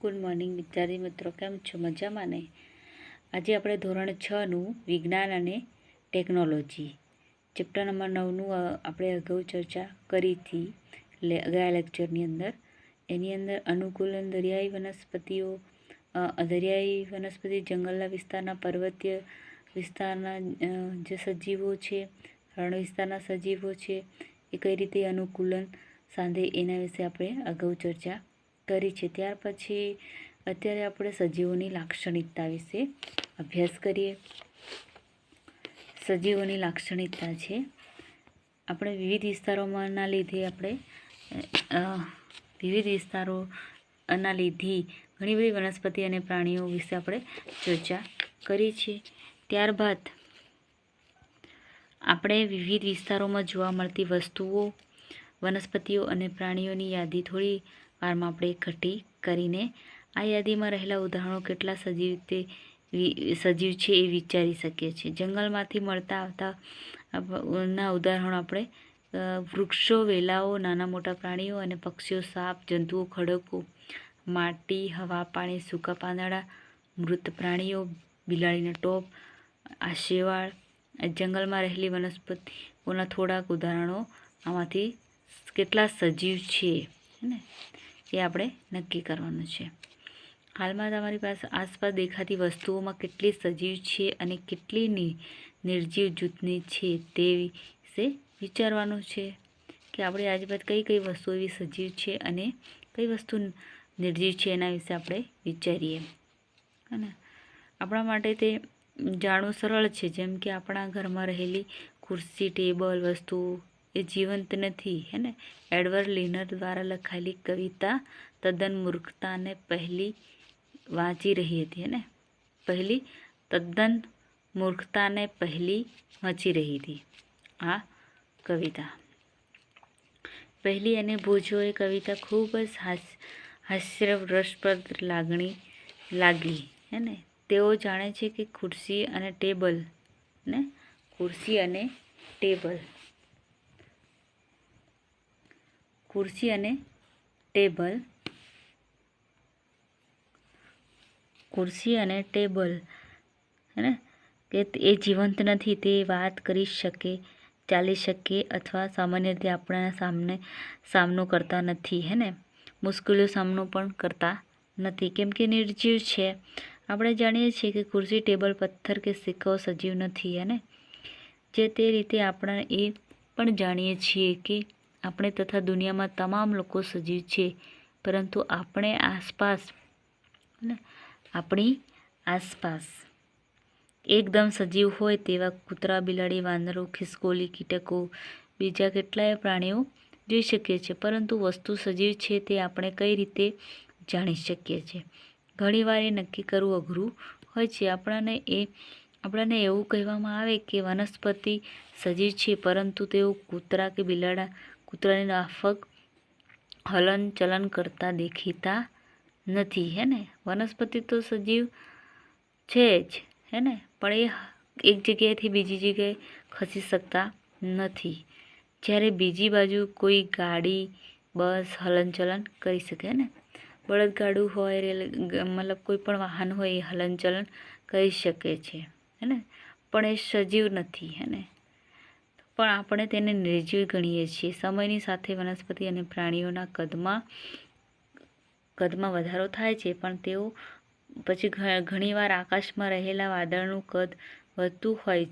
Good morning વિદ્યાર્થી મિત્રો, કેમ છો? મજામાં ને? આજે આપણે ધોરણ 6નું વિજ્ઞાન અને ટેકનોલોજી ચેપ્ટર નંબર 9નું આપણે અગાઉ ચર્ચા કરી હતી ગયા લેક્ચરની અંદર. એની અંદર અનુકૂલન દરિયાઈ વનસ્પતિ, જંગલના વિસ્તારના, પર્વતીય વિસ્તારના જે સજીવો છે, રણ વિસ્તારના સજીવો છે, એ કઈ રીતે અનુકૂલન સાંધે એના વિશે આપણે અગાઉ ચર્ચા કરી છે. ત્યાર પછી અત્યારે આપણે સજીવોની લાક્ષણિકતા વિશે અભ્યાસ કરીએ. સજીવોની લાક્ષણિકતા છે આપણે વિવિધ વિસ્તારોમાંના લીધે ઘણી બધી વનસ્પતિ અને પ્રાણીઓ વિશે આપણે ચર્ચા કરી છે. ત્યારબાદ આપણે વિવિધ વિસ્તારોમાં જોવા મળતી વસ્તુઓ, વનસ્પતિઓ અને પ્રાણીઓની યાદી થોડી વારમાં આપણે એકઠી કરીને આ યાદીમાં રહેલા ઉદાહરણો કેટલા સજીવ છે એ વિચારી શકીએ છીએ. જંગલમાંથી મળતા આવતા ઉદાહરણો આપણે વૃક્ષો, વેલાઓ, નાના મોટા પ્રાણીઓ અને પક્ષીઓ, સાપ, જંતુઓ, ખડકો, માટી, હવા, પાણી, સૂકા પાંદડા, મૃત પ્રાણીઓ, બિલાડીના ટોપ, આ શેવાળ, જંગલમાં રહેલી વનસ્પતિઓના થોડાક ઉદાહરણો. આમાંથી કેટલા સજીવ છે ને એ આપણે નક્કી કરવાનું છે. હાલમાં તમારી પાસે આસપાસ દેખાતી વસ્તુઓમાં કેટલી સજીવ છે અને કેટલી નિર્જીવ જૂથની છે તે વિશે વિચારવાનું છે કે આપણી આજુબાજુ કઈ કઈ વસ્તુ એવી સજીવ છે અને કઈ વસ્તુ નિર્જીવ છે એના વિશે આપણે વિચારીએ. અને આપણા માટે તે જાણવું સરળ છે. જેમ કે આપણા ઘરમાં રહેલી ખુરશી, ટેબલ વસ્તુઓ એ જીવંત નથી, હે ને. એડવર્ડ લિનર દ્વારા લખાયેલી કવિતા તદ્દન મૂર્ખતાને પહેલી વાંચી રહી હતી આ કવિતા. પહેલી અને ભોજોએ કવિતા ખૂબ જ હાસ્યરસપ્રદ લાગી, હે ને. તેઓ જાણે છે કે ખુરશી અને ટેબલ હે ને કે એ જીવંત નથી. તે વાત કરી શકે, ચાલી શકે અથવા સામાન્ય રીતે આપણા સામનો કરતા નથી, હે ને. મુશ્કેલીઓ સામનો પણ કરતા નથી કેમ કે નિર્જીવ છે. આપણે જાણીએ છીએ કે ખુરશી, ટેબલ, પથ્થર કે સિક્કાઓ સજીવ નથી, હે ને. જે તે રીતે આપણે એ પણ જાણીએ છીએ કે આપણે તથા દુનિયામાં તમામ લોકો સજીવ છે, પરંતુ આપણી આસપાસ એકદમ સજીવ હોય તેવા કૂતરા, બિલાડી, વાંદરો, ખિસકોલી, કીટકો, બીજા કેટલાય પ્રાણીઓ જોઈ શકીએ છીએ. પરંતુ વસ્તુ સજીવ છે તે આપણે કઈ રીતે જાણી શકીએ છીએ? ઘણીવાર એ નક્કી કરવું અઘરું હોય છે. આપણને એવું કહેવામાં આવે કે વનસ્પતિ સજીવ છે, પરંતુ તેઓ કૂતરાની માફક હલનચલન કરતા દેખાતા નથી, હે ને. વનસ્પતિ તો સજીવ છે જ, હે ને, પણ એ એક જગ્યાએથી બીજી જગ્યાએ ખસી શકતા નથી. જ્યારે બીજી બાજુ કોઈ ગાડી, બસ હલનચલન કરી શકે, ને. બળદગાડું હોય, મતલબ કોઈ પણ વાહન હોય એ હલનચલન કરી શકે છે, હે ને, પણ એ સજીવ નથી, હે ને. પણ આપણે તેને નિર્જીવ ગણીએ છીએ. સમયની સાથે વનસ્પતિ અને પ્રાણીઓના કદમાં વધારો થાય છે, પણ તેઓ પછી ઘણીવાર આકાશમાં રહેલા વાદળનું કદ વધતું હોય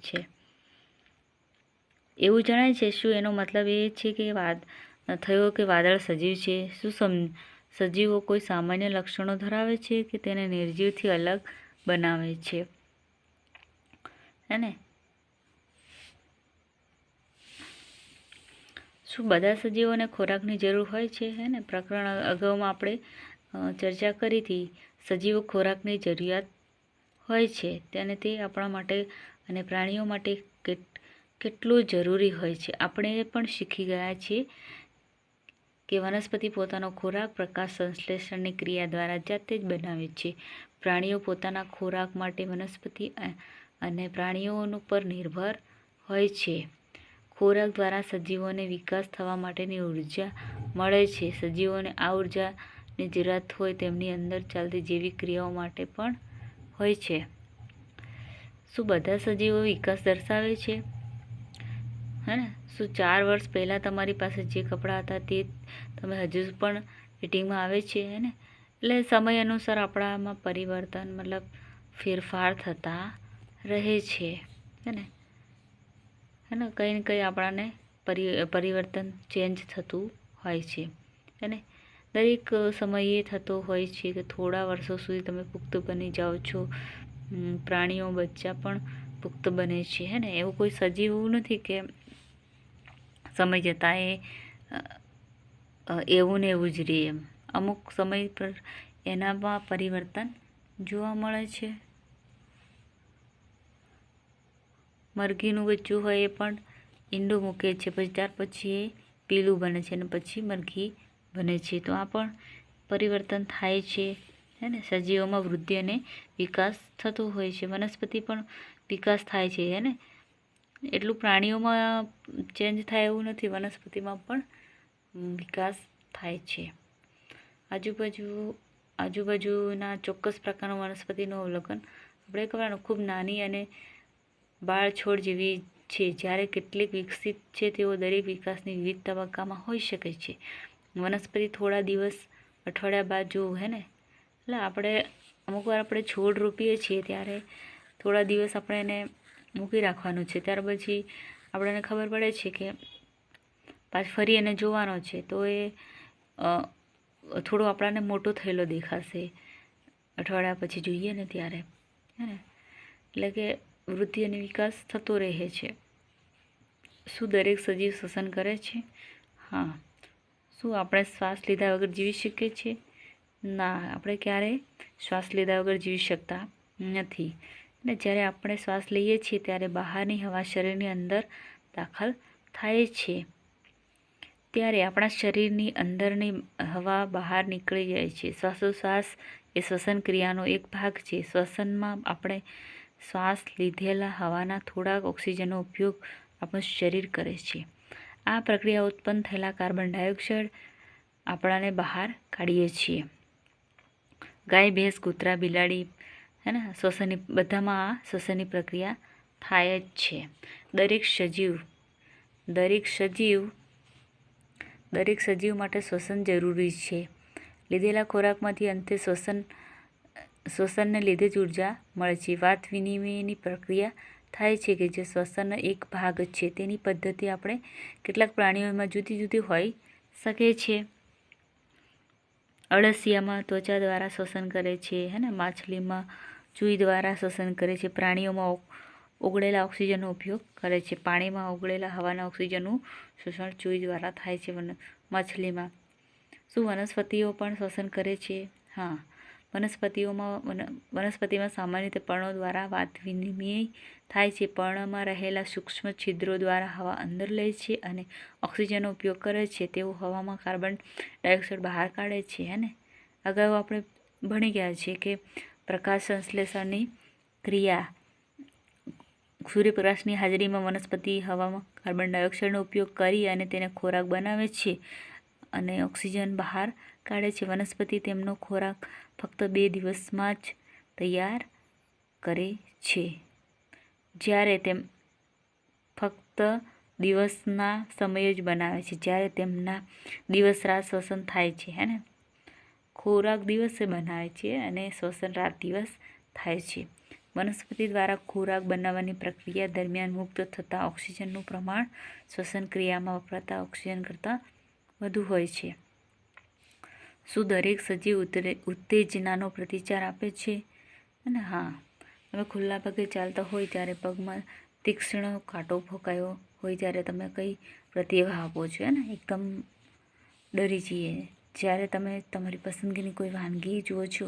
છે. એવું જણાય છે. શું એનો મતલબ એ છે કે વાદળ સજીવ છે? શું સજીવો કોઈ સામાન્ય લક્ષણો ધરાવે છે કે તેને નિર્જીવથી અલગ બનાવે છે, હે ને? શું બધા સજીવોને ખોરાકની જરૂર હોય છે, હે ને? પ્રકરણ અગાઉમાં આપણે ચર્ચા કરી હતી. સજીવો ખોરાકની જરૂરિયાત હોય છે અને તે આપણા માટે અને પ્રાણીઓ માટે કેટલું જરૂરી હોય છે. આપણે એ પણ શીખી ગયા છીએ કે વનસ્પતિ પોતાનો ખોરાક પ્રકાશ સંશ્લેષણની ક્રિયા દ્વારા જાતે જ બનાવે છે. પ્રાણીઓ પોતાના ખોરાક માટે વનસ્પતિ અને પ્રાણીઓ પર નિર્ભર હોય છે. ખોરાક દ્વારા સજીવોને વિકાસ થવા માટેની ઉર્જા મળે છે. સજીવોને આ ઉર્જાની જરૂરિયાત હોય તેમની અંદર ચાલતી જૈવિક ક્રિયાઓ માટે પણ હોય છે. શું બધા સજીવો વિકાસ દર્શાવે છે? હે ને? શું 4 વર્ષ પહેલાં તમારી પાસે જે કપડાં હતા તે તમે હજુ પણ ફિટિંગમાં આવે છે? હે ને? એટલે સમય અનુસાર આપણામાં પરિવર્તન મતલબ ફેરફાર થતા રહે છે. હે ને? કંઈ ને કંઈ આપણાને પરિવર્તન ચેન્જ થતું હોય છે. અને દરેક સમયે થતો હોય છે કે થોડા વર્ષો સુધી તમે પુખ્ત બની જાઓ છો. પ્રાણીઓ બચ્ચા પણ પુખ્ત બને છે. હે ને? એવું કોઈ સજીવ એવું નથી કે સમય જતાં એવું ને એવું જ રહે. એમ અમુક સમય પર એનામાં પરિવર્તન જોવા મળે છે. મરઘીનું બચ્ચું હોય એ પણ ઈંડું મૂકે છે, પછી ત્યાર પછી એ પીલું બને છે અને પછી મરઘી બને છે. તો આ પણ પરિવર્તન થાય છે. હે ને? સજીવોમાં વૃદ્ધિ અને વિકાસ થતો હોય છે. વનસ્પતિ પણ વિકાસ થાય છે. હે ને? એટલું પ્રાણીઓમાં ચેન્જ થાય એવું નથી, વનસ્પતિમાં પણ વિકાસ થાય છે. આજુબાજુના ચોક્કસ પ્રકારનું વનસ્પતિનું અવલોકન આપણે કરવાનું. ખૂબ નાની અને બાળ છોડ જેવી છે, જ્યારે કેટલીક વિકસિત છે. તેઓ દરેક વિકાસની વિવિધ તબક્કામાં હોઈ શકે છે. વનસ્પતિ થોડા દિવસ અઠવાડિયા બાદ જોવું. હે ને? એટલે આપણે અમુક વાર આપણે છોડ રોપીએ છીએ ત્યારે થોડા દિવસ આપણે એને મૂકી રાખવાનું છે. ત્યાર પછી આપણને ખબર પડે છે કે પાછું ફરી એને જોવાનો છે, તો એ થોડો આપણાને મોટો થયેલો દેખાશે અઠવાડિયા પછી જોઈએ ને ત્યારે. હે ને? એટલે કે વૃદ્ધિ અને વિકાસ થતો રહે છે. શું દરેક સજીવ શ્વસન કરે છે? હા. શું આપણે શ્વાસ લીધા વગર જીવી શકીએ છીએ? ના, આપણે ક્યારેય શ્વાસ લીધા વગર જીવી શકતા નથી. અને જ્યારે આપણે શ્વાસ લઈએ છીએ ત્યારે બહારની હવા શરીરની અંદર દાખલ થાય છે. ત્યારે આપણા શરીરની અંદરની હવા બહાર નીકળી જાય છે. શ્વાસોશ્વાસ એ શ્વસન ક્રિયાનો એક ભાગ છે. શ્વસનમાં આપણે શ્વાસ લીધેલા હવાના થોડાક ઓક્સિજનનો ઉપયોગ આપણું શરીર કરે છે. આ પ્રક્રિયા ઉત્પન્ન થયેલા કાર્બન ડાયોક્સાઇડ આપણાને બહાર કાઢીએ છીએ. ગાય, ભેંસ, કૂતરા, બિલાડી, હે ને? શ્વસનની બધામાં આ શ્વસનની પ્રક્રિયા થાય જ છે. દરેક સજીવ માટે શ્વસન જરૂરી છે. લીધેલા ખોરાકમાંથી અંતે શ્વસનને લીધે જ ઉર્જા મળે છે. વાત વિનિમયની પ્રક્રિયા થાય છે કે જે શ્વસનનો એક ભાગ છે. તેની પદ્ધતિ આપણે કેટલાક પ્રાણીઓમાં જુદી જુદી હોઈ શકે છે. અળસિયામાં ત્વચા દ્વારા શ્વસન કરે છે. હે ને? માછલીમાં ચૂઈ દ્વારા શ્વસન કરે છે. પ્રાણીઓમાં ઓગળેલા ઓક્સિજનનો ઉપયોગ કરે છે. પાણીમાં ઓગળેલા હવાના ઓક્સિજનનું શોષણ ચૂઈ દ્વારા થાય છે. માછલીમાં. શું વનસ્પતિઓ પણ શ્વસન કરે છે? હા. વનસ્પતિમાં સામાન્ય રીતે પર્ણો દ્વારા વાત વિનિમય થાય છે. પર્ણમાં રહેલા સૂક્ષ્મ છિદ્રો દ્વારા હવા અંદર લે છે અને ઓક્સિજનનો ઉપયોગ કરે છે. તેઓ હવામાં કાર્બન ડાયોક્સાઇડ બહાર કાઢે છે. હે ને? અગાઉ આપણે ભણી ગયા છીએ કે પ્રકાશ સંશ્લેષણની ક્રિયા સૂર્યપ્રકાશની હાજરીમાં વનસ્પતિ હવામાં કાર્બન ડાયોક્સાઇડનો ઉપયોગ કરી અને તેને ખોરાક બનાવે છે અને ઓક્સિજન બહાર કાઢે છે. વનસ્પતિ તેમનો ખોરાક ફક્ત 2 દિવસમાં જ તૈયાર કરે છે, જ્યારે તેમ ફક્ત દિવસના સમયે જ બનાવે છે, જ્યારે તેમના દિવસ-રાત શ્વસન થાય છે. હે ને? ખોરાક દિવસે બનાવે છે અને શ્વસન રાત દિવસ થાય છે. વનસ્પતિ દ્વારા ખોરાક બનાવવાની પ્રક્રિયા દરમિયાન મુક્ત થતા ઓક્સિજનનું પ્રમાણ શ્વસન ક્રિયામાં વપરાતા ઓક્સિજન કરતાં વધુ હોય છે. શું દરેક સજીવ ઉત્તેજનાનો પ્રતિચાર આપે છે? અને હા, તમે ખુલ્લા પગે ચાલતા હોય ત્યારે પગમાં તીક્ષ્ણ કાંટો ભોંકાયો હોય ત્યારે તમે કઈ પ્રતિભાવ આપો છો? ને એકદમ ડરી જઈએ. જ્યારે તમે તમારી પસંદગીની કોઈ વાનગી જુઓ છો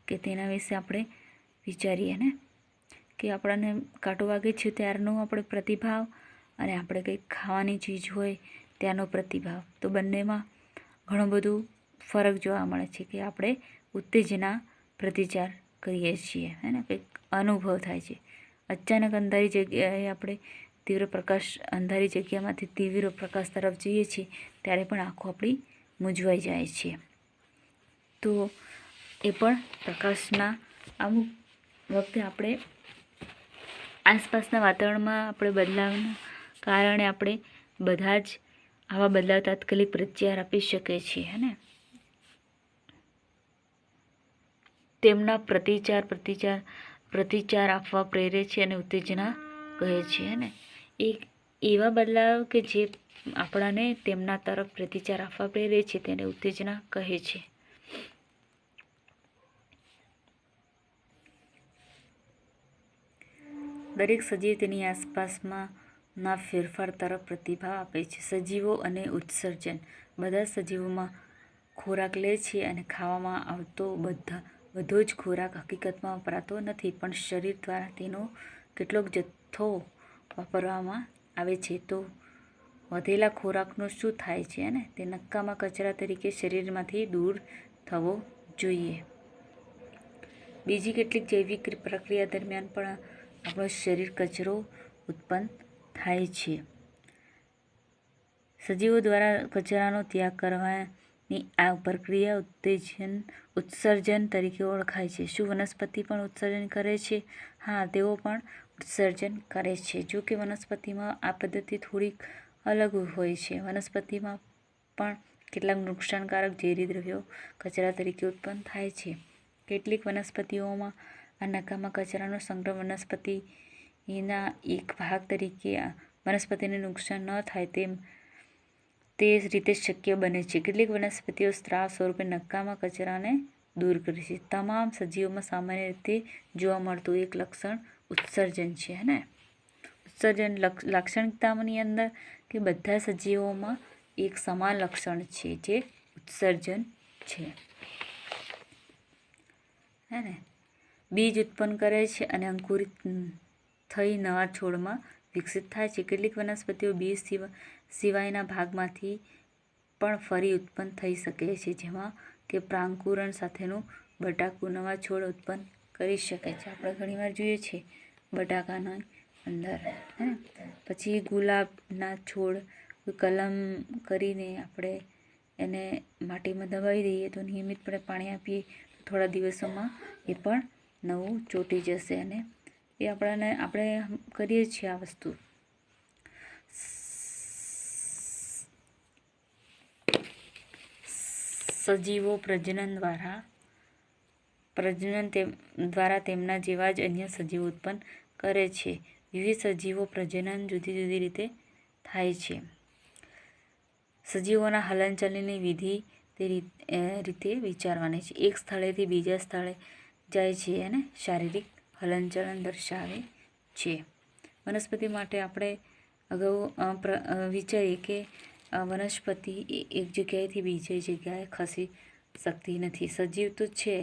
કે તેના વિશે આપણે વિચારીએ ને કે આપણને કાંટો વાગે છે ત્યારનો આપણે પ્રતિભાવ અને આપણે કંઈક ખાવાની ચીજ હોય ત્યાંનો પ્રતિભાવ, તો બંનેમાં ઘણું બધું ફરક જોવા મળે છે કે આપણે ઉત્તેજના પ્રતિચાર કરીએ છીએ. હે ને? કંઈક અનુભવ થાય છે. અચાનક અંધારી જગ્યાએ આપણે તીવ્ર પ્રકાશ અંધારી જગ્યામાંથી તીવ્ર પ્રકાશ તરફ જઈએ છીએ ત્યારે પણ આંખો આપણી મૂંઝવાઈ જાય છે. તો એ પણ પ્રકાશના અમુક વખતે આપણે આસપાસના વાતાવરણમાં આપણે બદલાવના કારણે આપણે બધા જ આવા બદલાવ તાત્કાલિક પ્રત્યાહાર આપી શકીએ છીએ. હે ને તેમના પ્રતિચાર આપવા પ્રેરે છે અને ઉત્તેજના કહે છે. અને એક એવા બદલાવ કે જે આપણાને તેમના તરફ પ્રતિચાર આપવા પ્રેરે છે તેને ઉત્તેજના કહે છે. દરેક સજીવ તેની આસપાસમાં ના ફેરફાર તરફ પ્રતિભાવ આપે છે. સજીવો અને ઉત્સર્જન. બધા સજીવોમાં ખોરાક લે છે અને ખાવામાં આવતો બધો જ ખોરાક હકીકતમાં વપરાતો નથી, પણ શરીર દ્વારા તેનો કેટલોક જથ્થો વાપરવામાં આવે છે. તો વધેલા ખોરાકનું શું થાય છે? અને તે નકામા કચરા તરીકે શરીરમાંથી દૂર થવો જોઈએ. બીજી કેટલીક જૈવિક પ્રક્રિયા દરમિયાન પણ આપણો શરીર કચરો ઉત્પન્ન થાય છે. સજીવો દ્વારા કચરાનો ત્યાગ કરવાની આ પ્રક્રિયા ઉત્સર્જન તરીકે ઓળખાય છે. શું વનસ્પતિ પણ ઉત્સર્જન કરે છે? હા, તેઓ પણ ઉત્સર્જન કરે છે. જો કે વનસ્પતિમાં આ પદ્ધતિ થોડીક અલગ હોય છે. વનસ્પતિમાં પણ કેટલાક નુકસાનકારક ઝેરી દ્રવ્યો કચરા તરીકે ઉત્પન્ન થાય છે. કેટલીક વનસ્પતિઓમાં આ નકામા કચરાનો સંગ્રહ વનસ્પતિના એક ભાગ તરીકે વનસ્પતિને નુકસાન ન થાય તે રીતે શક્ય બને છે. કેટલીક વનસ્પતિઓ સ્રાવ સ્વરૂપે નકામા કચરાને દૂર કરે છે. તમામ સજીવોમાં સામાન્ય રીતે જોવા મળતું એક લક્ષણ ઉત્સર્જન છે. ને ઉત્સર્જન લાક્ષણિકતાની અંદર કે બધા સજીવોમાં એક સમાન લક્ષણ છે જે ઉત્સર્જન છે. હે ને બીજ ઉત્પન્ન કરે છે અને અંકુરિત થઈ નવા છોડમાં વિકસિત થાય છે. કેટલીક વનસ્પતિઓ બીજ સિવાયના ભાગમાંથી પણ ફરી ઉત્પન્ન થઈ શકે છે, જેમાં કે પરાગકુંરણ સાથેનું બટાકું નવા છોડ ઉત્પન્ન કરી શકે છે. આપણે ઘણીવાર જોઈએ છીએ બટાકાના અંદર. હે પછી ગુલાબના છોડ કલમ કરીને આપણે એને માટીમાં દબાવી દઈએ તો નિયમિતપણે પાણી આપીએ તો થોડા દિવસોમાં એ પણ નવું ચોંટી જશે. અને એ આપણે કરીએ છીએ આ વસ્તુ. સજીવો પ્રજનન દ્વારા તેમના જેવા જ અન્ય સજીવો ઉત્પન્ન કરે છે. વિવિધ સજીવો પ્રજનન જુદી જુદી રીતે થાય છે. સજીવોના હલનચલનની વિધિ તે રીતે વિચારવાની છે. એક સ્થળેથી બીજા સ્થળે જાય છે અને શારીરિક હલનચલન દર્શાવે છે. વનસ્પતિ માટે આપણે અગાઉ વિચારીએ કે વનસ્પતિ એક જગ્યાએથી બીજી જગ્યાએ ખસી શકતી નથી. સજીવ તો છે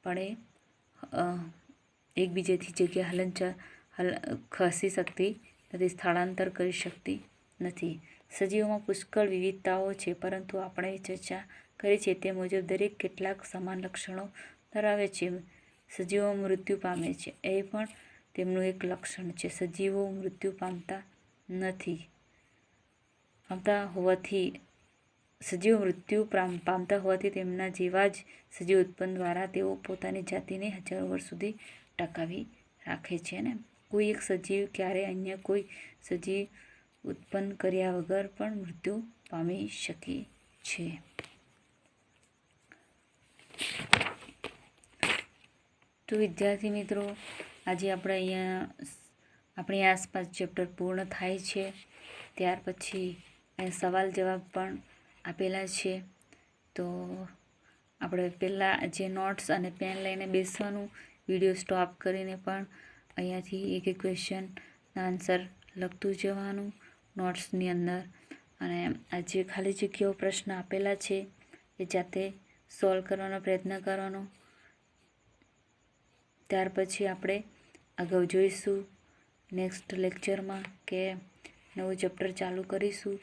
પણ એ એકબીજાથી જગ્યા ખસી શકતી નથી, સ્થળાંતર કરી શકતી નથી. સજીવોમાં પુષ્કળ વિવિધતાઓ છે, પરંતુ આપણે ચર્ચા કરી છે તે મુજબ દરેક કેટલાક સમાન લક્ષણો ધરાવે છે. સજીવો મૃત્યુ પામે છે એ પણ તેમનું એક લક્ષણ છે. સજીવો મૃત્યુ પામતા હોવાથી તેમના જેવા જ સજીવ ઉત્પન્ન દ્વારા તેઓ પોતાની જાતિને હજારો વર્ષ સુધી ટકાવી રાખે છે. અને કોઈ એક સજીવ ક્યારેય અન્ય કોઈ સજીવ ઉત્પન્ન કર્યા વગર પણ મૃત્યુ પામી શકે છે. તો વિદ્યાર્થી મિત્રો, આજે આપણી આસપાસ ચેપ્ટર પૂર્ણ થાય છે. ત્યાર પછી સવાલ જવાબ પણ આપેલા છે. તો આપણે પહેલાં જે નોટ્સ અને પેન લઈને બેસવાનું, વિડીયો સ્ટોપ કરીને પણ અહીંયાથી એક ક્વેશ્ચનના આન્સર લખતું જવાનું નોટ્સની અંદર. અને આ જે ખાલી જગ્યાઓ પ્રશ્ન આપેલા છે એ જાતે સોલ્વ કરવાનો પ્રયત્ન કરવાનો. ત્યાર પછી આપણે આગળ જોઈશું નેક્સ્ટ લેક્ચરમાં કે નવું ચેપ્ટર ચાલુ કરીશું.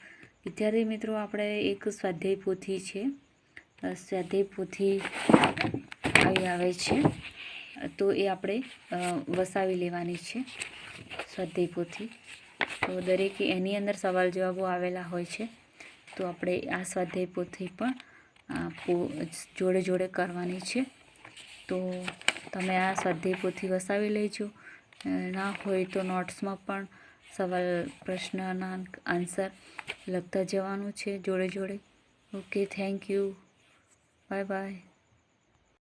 વિદ્યાર્થી મિત્રો, આપણે એક સ્વાધ્યાય પોથી છે. સ્વાધ્યાય પોથી અહીં આવે છે તો એ આપણે વસાવી લેવાની છે સ્વાધ્યાય પોથી. તો દરેક એની અંદર સવાલ જવાબો આવેલા હોય છે. તો આપણે આ સ્વાધ્યાય પોથી પણ જોડે જોડે કરવાની છે. તો તમે આ સ્વાધ્યાય પોથી વસાવી લેજો. ના હોય તો નોટ્સમાં પણ સવાલ પ્રશ્નના આન્સર લખતા જવાનું છે જોડે જોડે. Okay, thank you, bye bye.